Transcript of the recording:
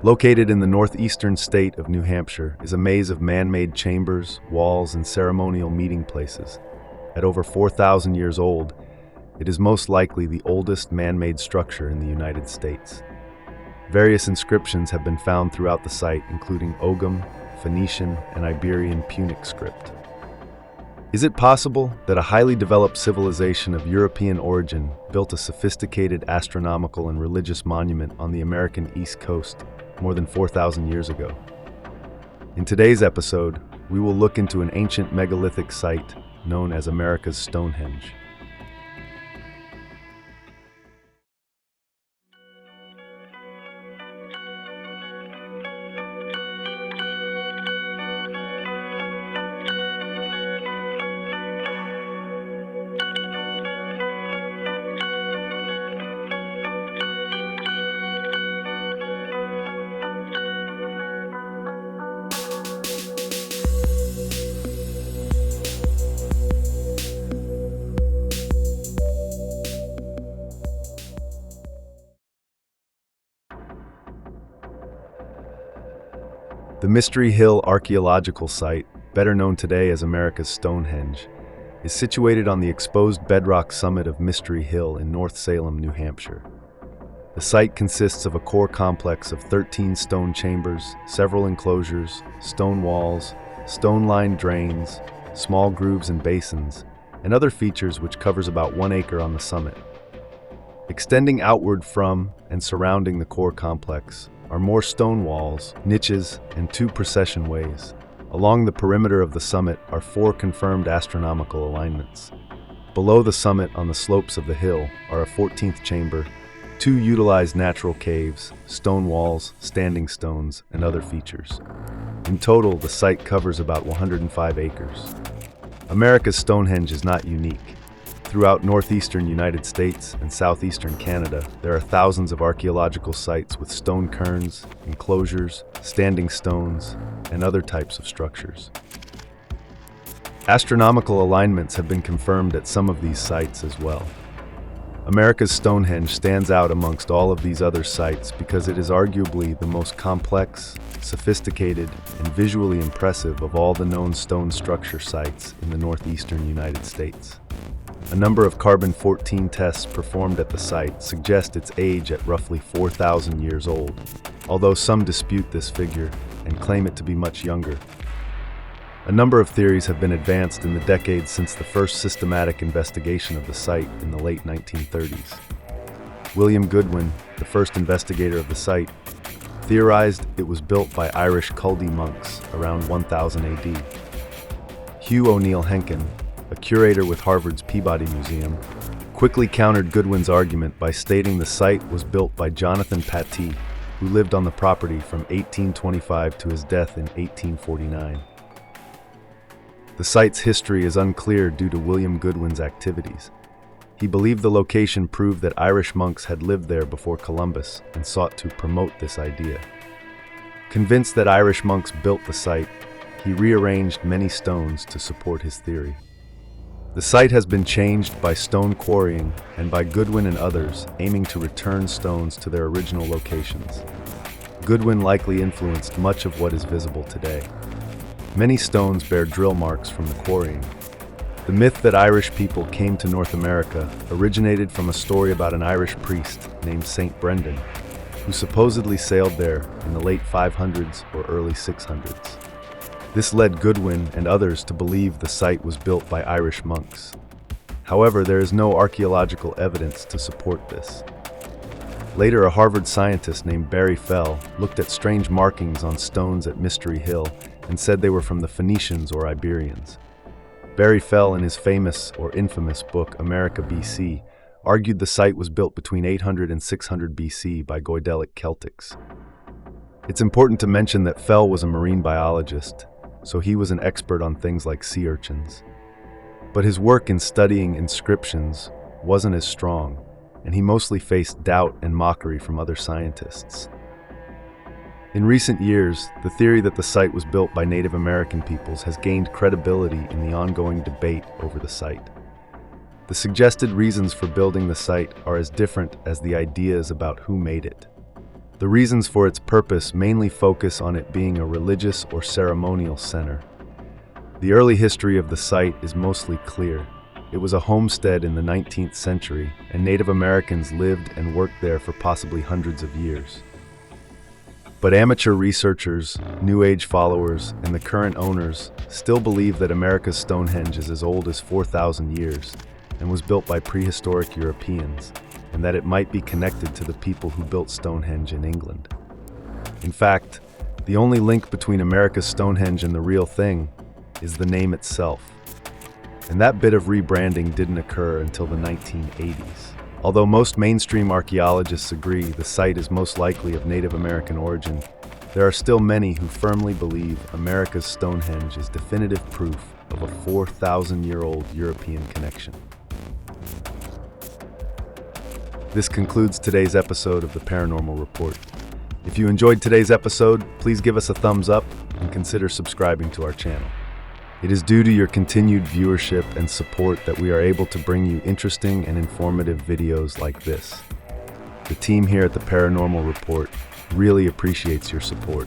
Located in the northeastern state of New Hampshire is a maze of man-made chambers, walls, and ceremonial meeting places. At over 4,000 years old, it is most likely the oldest man-made structure in the United States. Various inscriptions have been found throughout the site, including Ogham, Phoenician, and Iberian Punic script. Is it possible that a highly developed civilization of European origin built a sophisticated astronomical and religious monument on the American East Coast more than 4,000 years ago? In today's episode, we will look into an ancient megalithic site known as America's Stonehenge. The Mystery Hill archaeological site, better known today as America's Stonehenge, is situated on the exposed bedrock summit of Mystery Hill in North Salem, New Hampshire. The site consists of a core complex of 13 stone chambers, several enclosures, stone walls, stone-lined drains, small grooves and basins, and other features which covers about 1 acre on the summit. Extending outward from and surrounding the core complex are more stone walls, niches, and 2 procession ways. Along the perimeter of the summit are 4 confirmed astronomical alignments. Below the summit on the slopes of the hill are a 14th chamber, 2 utilized natural caves, stone walls, standing stones, and other features. In total, the site covers about 105 acres. America's Stonehenge is not unique. Throughout northeastern United States and southeastern Canada, there are thousands of archaeological sites with stone cairns, enclosures, standing stones, and other types of structures. Astronomical alignments have been confirmed at some of these sites as well. America's Stonehenge stands out amongst all of these other sites because it is arguably the most complex, sophisticated, and visually impressive of all the known stone structure sites in the northeastern United States. A number of carbon-14 tests performed at the site suggest its age at roughly 4,000 years old, although some dispute this figure and claim it to be much younger. A number of theories have been advanced in the decades since the first systematic investigation of the site in the late 1930s. William Goodwin, the first investigator of the site, theorized it was built by Irish Culdee monks around 1000 AD. Hugh O'Neill Henkin, a curator with Harvard's Peabody Museum, quickly countered Goodwin's argument by stating the site was built by Jonathan Pattee, who lived on the property from 1825 to his death in 1849. The site's history is unclear due to William Goodwin's activities. He believed the location proved that Irish monks had lived there before Columbus and sought to promote this idea. Convinced that Irish monks built the site, he rearranged many stones to support his theory. The site has been changed by stone quarrying and by Goodwin and others aiming to return stones to their original locations. Goodwin likely influenced much of what is visible today. Many stones bear drill marks from the quarrying. The myth that Irish people came to North America originated from a story about an Irish priest named Saint Brendan, who supposedly sailed there in the late 500s or early 600s. This led Goodwin and others to believe the site was built by Irish monks. However, there is no archaeological evidence to support this. Later, a Harvard scientist named Barry Fell looked at strange markings on stones at Mystery Hill and said they were from the Phoenicians or Iberians. Barry Fell, in his famous or infamous book America BC, argued the site was built between 800 and 600 BC by Goidelic Celtics. It's important to mention that Fell was a marine biologist, so he was an expert on things like sea urchins. But his work in studying inscriptions wasn't as strong, and he mostly faced doubt and mockery from other scientists. In recent years, the theory that the site was built by Native American peoples has gained credibility in the ongoing debate over the site. The suggested reasons for building the site are as different as the ideas about who made it. The reasons for its purpose mainly focus on it being a religious or ceremonial center. The early history of the site is mostly clear. It was a homestead in the 19th century, and Native Americans lived and worked there for possibly hundreds of years. But amateur researchers, New Age followers, and the current owners still believe that America's Stonehenge is as old as 4,000 years and was built by prehistoric Europeans, and that it might be connected to the people who built Stonehenge in England. In fact, the only link between America's Stonehenge and the real thing is the name itself. And that bit of rebranding didn't occur until the 1980s. Although most mainstream archaeologists agree the site is most likely of Native American origin, there are still many who firmly believe America's Stonehenge is definitive proof of a 4,000-year-old European connection. This concludes today's episode of the Paranormal Report. If you enjoyed today's episode, please give us a thumbs up and consider subscribing to our channel. It is due to your continued viewership and support that we are able to bring you interesting and informative videos like this. The team here at the Paranormal Report really appreciates your support.